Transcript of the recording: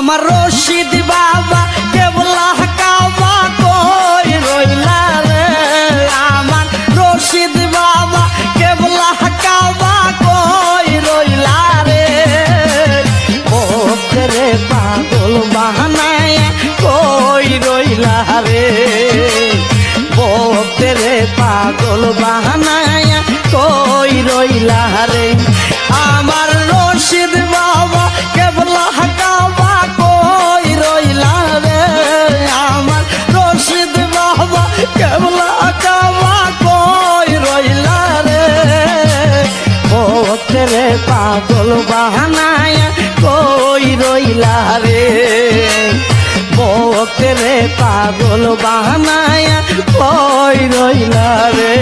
আমার রশিদ বাবা কেবলা কাবা কই রইলা রে আমার রশিদ বাবা কেবলা কাবা কই রইলা রে ওরে পাগল বাহানায় কই রইলা রে ওরে পাগল বাহানায় কই রইলা রে আমার রশিদ বাবা কেবলা কাবা কই রইলা রে আমার রশিদ বাবা কেবলা কাবা কই রইলা রে ও তেরে পাগল বাহানায় কই রইলা রে ও তেরে পাগল বাহানায় কই রইলা রে।